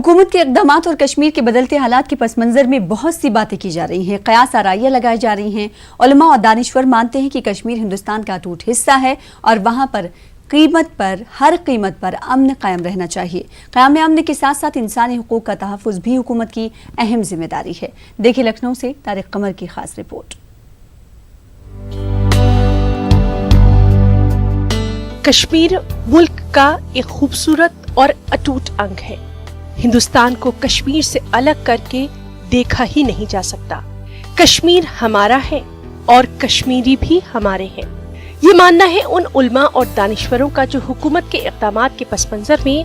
हुकूमत के इक़दामात और कश्मीर के बदलते हालात के पस मंज़र में बहुत सी बातें की जा रही हैं, क़यास आराइयाँ लगाई जा रही हैं। उलमा और दानिश्वर मानते हैं कि कश्मीर हिंदुस्तान का अटूट हिस्सा है और वहाँ पर हर कीमत पर अमन कायम रहना चाहिए। क़याम अमन के साथ साथ इंसानी हुकूक का तहफ़्फ़ुज़ भी हुकूमत की अहम जिम्मेदारी है। देखिए लखनऊ से तारिक कमर की खास रिपोर्ट। कश्मीर मुल्क का एक खूबसूरत और अटूट अंग है। हिंदुस्तान को कश्मीर से अलग करके देखा ही नहीं जा सकता। कश्मीर हमारा है और कश्मीरी भी हमारे हैं। ये मानना है उन उलमा और दानिश्वरों का जो हुकूमत के इक़दामात के पस मंज़र में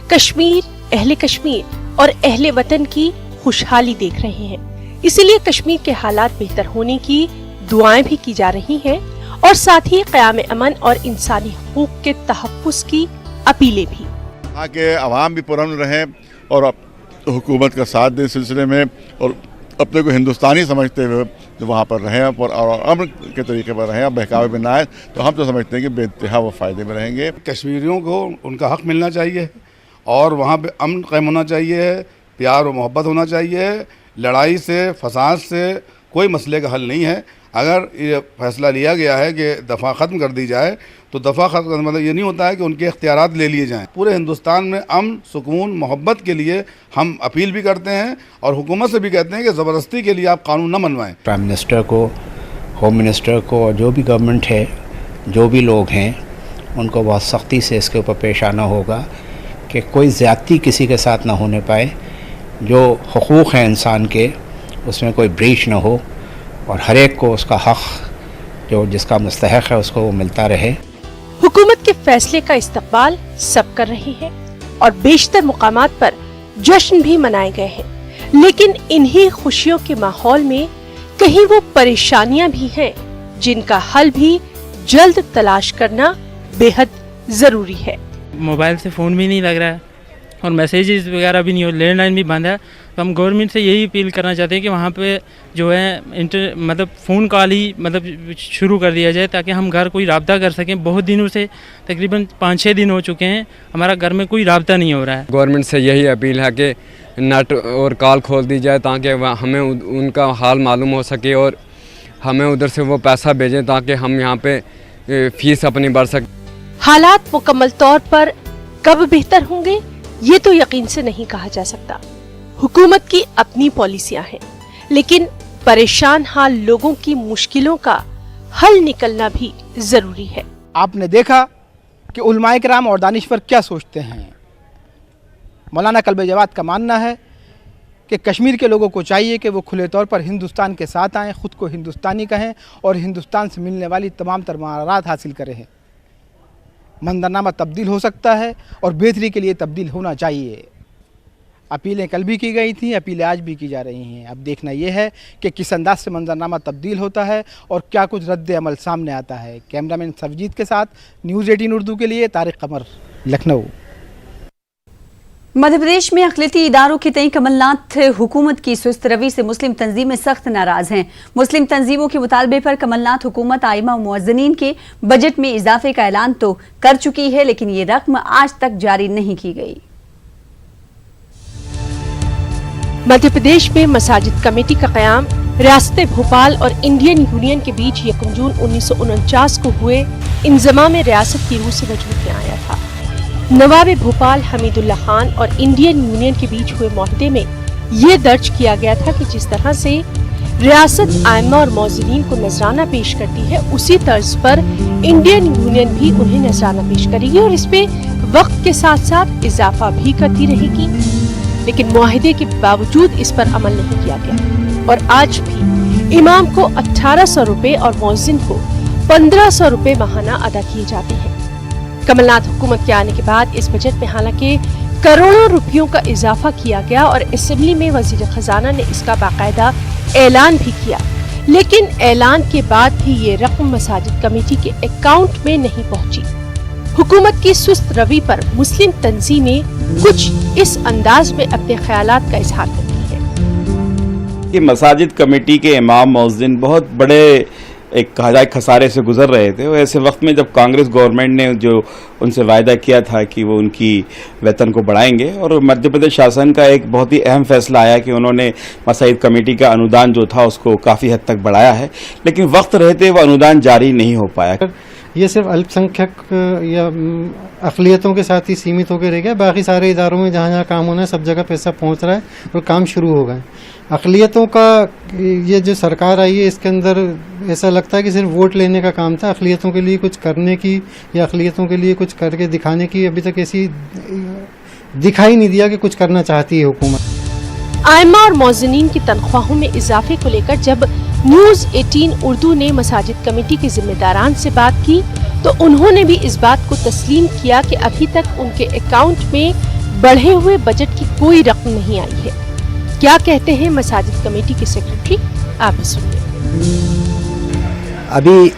कश्मीर और अहले वतन की खुशहाली देख रहे हैं। इसीलिए कश्मीर के हालात बेहतर होने की दुआएं भी की जा रही हैं और साथ ही क़याम अमन और इंसानी हुकूक के तहफ़्फ़ुज़ की अपीलें भी। यहाँ के अवाम भी पुरअमन रहें और हुकूमत का साथ दें इस सिलसिले में, और अपने को हिंदुस्तानी समझते हुए जो वहाँ पर रहें और अमन के तरीके पर रहें, बहकावे में ना आए, तो हम तो समझते हैं कि बेइंतहा वो फ़ायदे में रहेंगे। कश्मीरियों को उनका हक़ मिलना चाहिए और वहाँ पे अमन कायम होना चाहिए, प्यार और मोहब्बत होना चाहिए। लड़ाई से, फसाद से कोई मसले का हल नहीं है। अगर ये फैसला लिया गया है कि दफ़ा ख़त्म कर दी जाए, तो दफ़ा ख़त्म मतलब ये नहीं होता है कि उनके इख्तियारात ले लिए जाएं। पूरे हिंदुस्तान में अमन, सुकून, मोहब्बत के लिए हम अपील भी करते हैं और हुकूमत से भी कहते हैं कि ज़बरदस्ती के लिए आप कानून न बनवाएं। प्राइम मिनिस्टर को, होम मिनिस्टर को और जो भी गवर्नमेंट है, जो भी लोग हैं, उनको बहुत सख्ती से इसके ऊपर पेश आना होगा कि कोई ज़्यादती किसी के साथ ना होने पाए। जो हुकूक़ हैं इंसान के, उसमें कोई ब्रीच ना हो और हर एक को उसका हक़ जो जिसका मुस्तहक़ है उसको वो मिलता रहे। हुकूमत के फैसले का इस्तक़बाल सब कर रहे हैं और बेशतर मुकामात पर जश्न भी मनाए गए हैं, लेकिन इन्हीं खुशियों के माहौल में कहीं वो परेशानियां भी हैं जिनका हल भी जल्द तलाश करना बेहद जरूरी है। मोबाइल से फ़ोन भी नहीं लग रहा है और मैसेजेस वगैरह भी नहीं हो, लैंडलाइन भी बंद है। तो हम गवर्नमेंट से यही अपील करना चाहते हैं कि वहाँ पे जो है मतलब फ़ोन कॉल ही मतलब शुरू कर दिया जाए, ताकि हम घर कोई राब्ता कर सकें। बहुत दिनों से तकरीबन 5-6 दिन हो चुके हैं, हमारा घर में कोई राब्ता नहीं हो रहा है। गवर्नमेंट से यही अपील है कि नेट और कॉल खोल दी जाए ताकि हमें उनका हाल मालूम हो सके और हमें उधर से वो पैसा भेजें ताकि हम यहाँ पे फ़ीस अपनी भर सकें। हालात मुकम्मल तौर पर कब बेहतर होंगे ये तो यकीन से नहीं कहा जा सकता। हुकूमत की अपनी पॉलिसियां हैं, लेकिन परेशान हाल लोगों की मुश्किलों का हल निकलना भी जरूरी है। आपने देखा कि उलमाए किराम और दानिश्वर क्या सोचते हैं। मौलाना कल्बे जवाद का मानना है कि कश्मीर के लोगों को चाहिए कि वो खुले तौर पर हिंदुस्तान के साथ आएँ, ख़ुद को हिंदुस्तानी कहें और हिंदुस्तान से मिलने वाली तमाम तरमारात हासिल करें। मंजरनामा तब्दील हो सकता है और बेहतरी के लिए तब्दील होना चाहिए। अपीलें कल भी की गई थी, अपीलें आज भी की जा रही हैं। अब देखना यह है कि किस अंदाज से मंजरनामा तब्दील होता है और क्या कुछ रद्द अमल सामने आता है। कैमरामैन सरजीत के साथ न्यूज़ 18 उर्दू के लिए तारिक कमर, लखनऊ। मध्य प्रदेश में अक़लियती इदारों के तई कमलनाथ हुकूमत की सुस्त रवि से मुस्लिम तंजीमें सख्त नाराज हैं। मुस्लिम तंजीमों के मुतालबे पर कमलनाथ हुकूमत आइमा और मुअज़्ज़िनीन के बजट में इजाफे का ऐलान तो कर चुकी है, लेकिन ये रकम आज तक जारी नहीं की गई। मध्य प्रदेश में मसाजिद कमेटी का क़याम रियासत भोपाल और इंडियन यूनियन के बीच 1 जून 1949 को हुए इंज़माम रियासत की रूह से वजूद में आया था। नवाब भोपाल हमीदुल्लाह खान और इंडियन यूनियन के बीच हुए मुआहदे में ये दर्ज किया गया था कि जिस तरह से रियासत आइम्मा और मुअज़्ज़िनीन को नजराना पेश करती है, उसी तर्ज पर इंडियन यूनियन भी उन्हें नजराना पेश करेगी और इस पे वक्त के साथ साथ इजाफा भी करती रहेगी। लेकिन मुआहदे के बावजूद इस पर अमल नहीं किया गया और आज भी इमाम को 1800 रुपए और मुअज़्ज़िन को 1500 रुपए माहाना अदा किए जाते हैं। कमलनाथ हुकूमत के आने के बाद इस बजट में हालांकि करोड़ों रुपयों का इजाफा किया गया और असेंबली में वजीर खजाना ने इसका बाकायदा ऐलान भी किया, लेकिन ऐलान के बाद भी ये रकम मसाजिद कमेटी के अकाउंट में नहीं पहुंची। हुकूमत की सुस्त रवि पर मुस्लिम तंजीमें कुछ इस अंदाज में अपने ख्यालात का इजहार करती हैं कि मसाजिद कमेटी के इमाम मुअज़्ज़िन बहुत बड़े ایک خسارے سے گزر رہے تھے. ایسے وقت میں جب کانگریس گورنمنٹ نے جو ان سے وعدہ کیا تھا کہ وہ ان کی ویتن کو بڑھائیں گے, اور مدھیہ پردیش شاسن کا ایک بہت ہی اہم فیصلہ آیا کہ انہوں نے مساجد کمیٹی کا انودان جو تھا اس کو کافی حد تک بڑھایا ہے, لیکن وقت رہتے وہ انودان جاری نہیں ہو پایا. یہ صرف الپ سنکھیک یا اقلیتوں کے ساتھ ہی سیمت ہو کے رہ گیا. باقی سارے اداروں میں جہاں جہاں کام ہونا ہے سب جگہ پیسہ پہنچ رہا ہے اور کام شروع ہو گئے. اقلیتوں کا یہ جو سرکار آئی ہے اس کے اندر ایسا لگتا ہے کہ صرف ووٹ لینے کا کام تھا, اقلیتوں کے لیے کچھ کرنے کی یا اقلیتوں کے لیے کچھ کر کے دکھانے کی ابھی تک ایسی دکھائی نہیں دیا کہ کچھ کرنا چاہتی ہے حکومت. ائمہ اور مؤذنین کی تنخواہوں میں اضافے کو لے کر جب نیوز 18 اردو نے مساجد کمیٹی کے ذمہ داران سے بات کی تو انہوں نے بھی اس بات کو تسلیم کیا کہ ابھی تک ان کے اکاؤنٹ میں بڑھے ہوئے بجٹ کی کوئی رقم نہیں آئی ہے. کیا کہتے ہیں مساجد کمیٹی کے سیکرٹری, آپ بھی سنیے. ابھی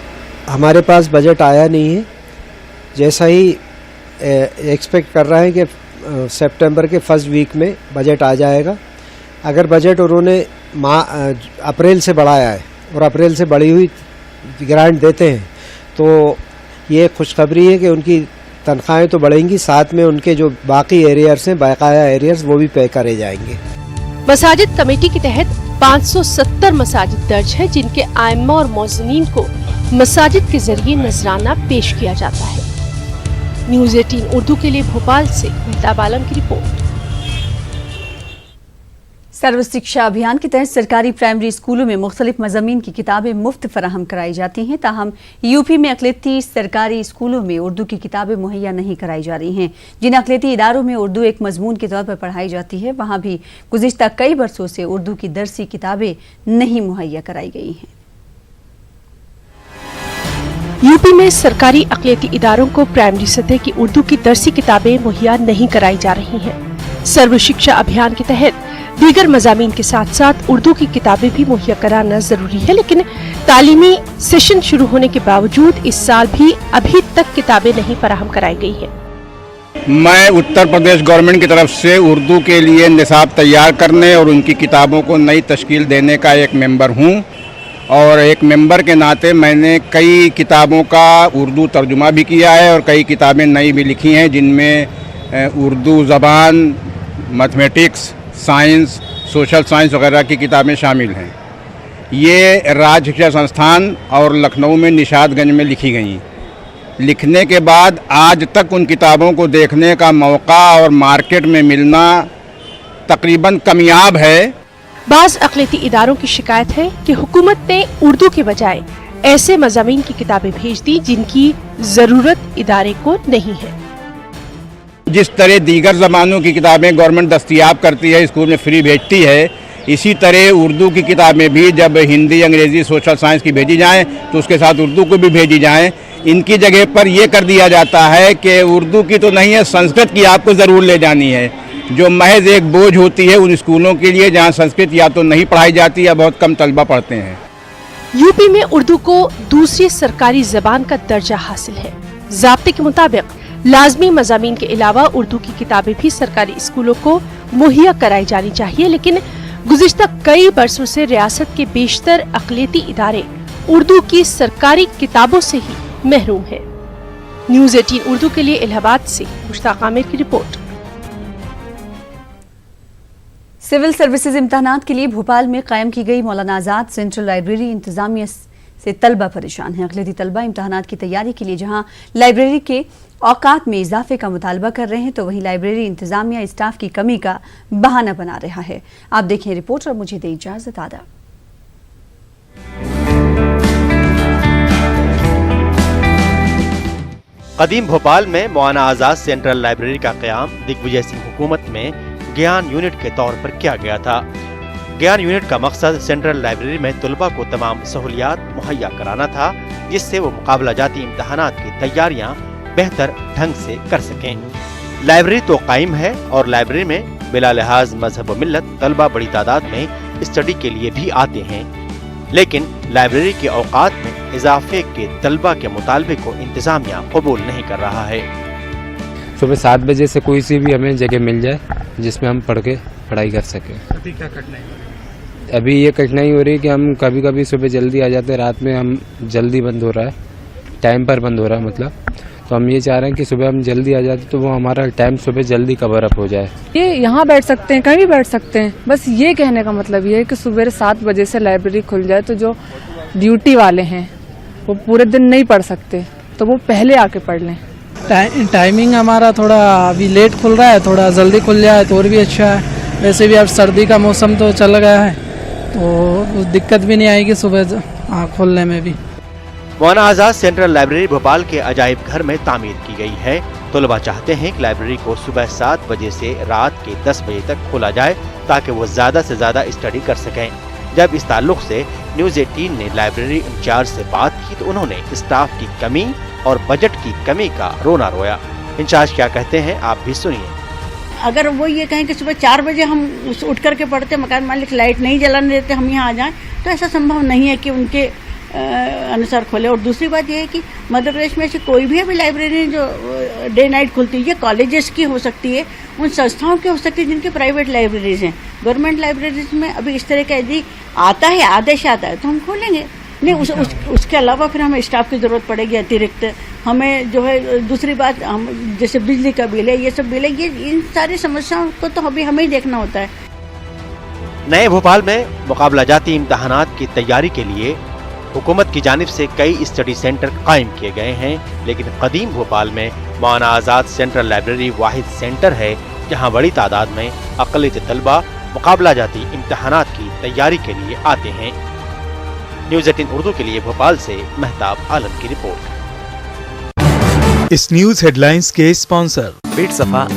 ہمارے پاس بجٹ آیا نہیں ہے. جیسا ہی ایکسپیکٹ کر رہے ہیں کہ سپٹمبر کے فرسٹ ویک میں بجٹ آ جائے گا. اگر بجٹ انہوں نے اپریل سے بڑھایا ہے اور اپریل سے بڑھی ہوئی گرانٹ دیتے ہیں تو یہ خوشخبری ہے کہ ان کی تنخواہیں تو بڑھیں گی, ساتھ میں ان کے جو باقی ایریئرز ہیں بقایا ایریئرز وہ بھی پے کرے جائیں گے. مساجد کمیٹی کے تحت 570 مساجد درج ہے جن کے ائمہ اور مؤذنین کو مساجد کے ذریعے نذرانہ پیش کیا جاتا ہے. نیوز 18 اردو کے لیے بھوپال سے مہتاب عالم کی رپورٹ. سرو شکشا ابھیان کے تحت سرکاری پرائمری اسکولوں میں مختلف مضامین کی کتابیں مفت فراہم کرائی جاتی ہیں, تاہم یو پی میں اقلیتی سرکاری اسکولوں میں اردو کی کتابیں مہیا نہیں کرائی جا رہی ہیں. جن اقلیتی اداروں میں اردو ایک مضمون کے طور پر پڑھائی جاتی ہے وہاں بھی گزشتہ کئی برسوں سے اردو کی درسی کتابیں نہیں مہیا کرائی گئی ہیں. یو پی میں سرکاری اقلیتی اداروں کو پرائمری سطح کی اردو کی درسی کتابیں مہیا نہیں کرائی جا رہی ہیں. سرو شکشا ابھیان کے تحت دیگر مضامین کے ساتھ ساتھ اردو کی کتابیں بھی مہیا کرانا ضروری ہے, لیکن تعلیمی سیشن شروع ہونے کے باوجود اس سال بھی ابھی تک کتابیں نہیں فراہم کرائی گئی ہیں. میں اتر پردیش گورنمنٹ کی طرف سے اردو کے لیے نصاب تیار کرنے اور ان کی کتابوں کو نئی تشکیل دینے کا ایک ممبر ہوں, اور ایک ممبر کے ناطے میں نے کئی کتابوں کا اردو ترجمہ بھی کیا ہے اور کئی کتابیں نئی بھی لکھی ہیں جن میں اردو زبان, میتھمیٹکس, سائنس, سوشل سائنس وغیرہ کی کتابیں شامل ہیں. یہ راج شکشا سنستھان اور لکھنؤ میں نشاد گنج میں لکھی گئیں. لکھنے کے بعد آج تک ان کتابوں کو دیکھنے کا موقع اور مارکیٹ میں ملنا تقریباً کمیاب ہے. بعض اقلیتی اداروں کی شکایت ہے کہ حکومت نے اردو کے بجائے ایسے مضامین کی کتابیں بھیج دی جن کی ضرورت ادارے کو نہیں ہے. جس طرح دیگر زبانوں کی کتابیں گورنمنٹ دستیاب کرتی ہے, اسکول میں فری بھیجتی ہے, اسی طرح اردو کی کتابیں بھی جب ہندی, انگریزی, سوشل سائنس کی بھیجی جائیں تو اس کے ساتھ اردو کو بھی بھیجی جائیں. ان کی جگہ پر یہ کر دیا جاتا ہے کہ اردو کی تو نہیں ہے, سنسکرت کی آپ کو ضرور لے جانی ہے, جو محض ایک بوجھ ہوتی ہے ان اسکولوں کے لیے جہاں سنسکرت یا تو نہیں پڑھائی جاتی یا بہت کم طلبہ پڑھتے ہیں. یو پی میں اردو کو دوسری سرکاری زبان کا درجہ حاصل ہے. ضابطے کے مطابق لازمی مضامین کے علاوہ اردو کی کتابیں بھی سرکاری اسکولوں کو مہیا کرائی جانی چاہیے, لیکن گزشتہ کئی برسوں سے ریاست کے بیشتر اقلیتی ادارے اردو کی سرکاری کتابوں سے ہی محروم ہیں. نیوز 18 اردو کے لیے الہ آباد سے مشتاق عامر کی رپورٹ. سول سروسز امتحانات کے لیے بھوپال میں قائم کی گئی مولانا آزاد سینٹرل لائبریری انتظامیہ سے طلبہ پریشان ہیں. اقلیتی طلبہ امتحانات کی تیاری کے لیے جہاں لائبریری کے اوقات میں اضافے کا مطالبہ کر رہے ہیں تو وہیں لائبریری انتظامیہ اسٹاف کی کمی کا بہانہ بنا رہا ہے. آپ دیکھیں رپورٹ اور مجھے دیں اجازت. آداب. قدیم بھوپال میں مولانا آزاد سینٹرل لائبریری کا قیام دگ وجے سنگھ حکومت میں گیان یونٹ کے طور پر کیا گیا تھا. گیان یونٹ کا مقصد سینٹرل لائبریری میں طلبہ کو تمام سہولیات مہیا کرانا تھا جس سے وہ مقابلہ جاتی امتحانات کی تیاریاں بہتر ڈھنگ سے کر سکیں. لائبریری تو قائم ہے اور لائبریری میں بلا لحاظ مذہب و ملت طلبہ بڑی تعداد میں اسٹڈی کے لیے بھی آتے ہیں, لیکن لائبریری کے اوقات میں اضافے کے طلبہ کے مطالبے کو انتظامیہ قبول نہیں کر رہا ہے. صبح 7 بجے سے کوئی سی بھی ہمیں جگہ مل جائے جس میں ہم پڑھ کے پڑھائی کر سکیں. अभी ये कठिनाई हो रही है कि हम कभी कभी सुबह जल्दी आ जाते हैं, रात में हम जल्दी बंद हो रहा है, टाइम पर बंद हो रहा है मतलब। तो हम ये चाह रहे हैं कि सुबह हम जल्दी आ जाते तो वो हमारा टाइम सुबह जल्दी कवर अप हो जाए। ये यहाँ बैठ सकते हैं, कहीं भी बैठ सकते हैं, बस ये कहने का मतलब ये है कि सुबह 7 बजे से लाइब्रेरी खुल जाए तो जो ड्यूटी वाले हैं वो पूरे दिन नहीं पढ़ सकते, तो वो पहले आके पढ़ लें। टाइमिंग हमारा थोड़ा अभी लेट खुल रहा है, थोड़ा जल्दी खुल जाए तो और भी अच्छा है। वैसे भी अब सर्दी का मौसम तो चल गया है तो दिक्कत भी नहीं आएगी सुबह खोलने में भी। मौलाना आजाद सेंट्रल लाइब्रेरी भोपाल के अजायब घर में तामीर की गई है। तलबा चाहते हैं कि लाइब्रेरी को सुबह 7 बजे से रात के 10 बजे तक खोला जाए ताकि वो ज्यादा से ज्यादा स्टडी कर सकें। जब इस ताल्लुक से न्यूज़ 18 ने लाइब्रेरी इंचार्ज से बात की तो उन्होंने स्टाफ की कमी और बजट की कमी का रोना रोया। इंचार्ज क्या कहते हैं आप भी सुनिए। अगर वो ये कहें कि सुबह 4 बजे हम उठ करके पढ़ते, मकान मालिक लाइट नहीं जलाने देते, हम यहाँ आ जाएं, तो ऐसा संभव नहीं है कि उनके अनुसार खोले। और दूसरी बात यह है कि मध्य प्रदेश में ऐसी कोई भी अभी लाइब्रेरी जो डे नाइट खुलती है, ये कॉलेजेस की हो सकती है, उन संस्थाओं की हो सकती है जिनकी प्राइवेट लाइब्रेरीज हैं। गवर्नमेंट लाइब्रेरीज में अभी इस तरह का यदि आता है, आदेश आता है तो हम खोलेंगे। नहीं उसके अलावा फिर हमें स्टाफ की ज़रूरत पड़ेगी अतिरिक्त। हमें जो है दूसरी बात, हम जैसे बिजली का बिल है, ये सब बिल है, ये इन सारी समस्याओं को तो अभी हमें ही देखना होता है। नए भोपाल में मुकाबला जाती इम्तहानात की तैयारी के लिए हुकूमत की जानिब से कई स्टडी सेंटर कायम किए गए हैं, लेकिन कदीम भोपाल में मौलाना आजाद सेंट्रल लाइब्रेरी वाहिद सेंटर है जहां बड़ी तादाद में अक़लियत तलबा मुकाबला जाती इम्तहानात की तैयारी के लिए आते हैं। न्यूज़ 18 उर्दू के लिए भोपाल से महताब आलम की रिपोर्ट। इस न्यूज हेडलाइंस के स्पॉन्सर पेट सफा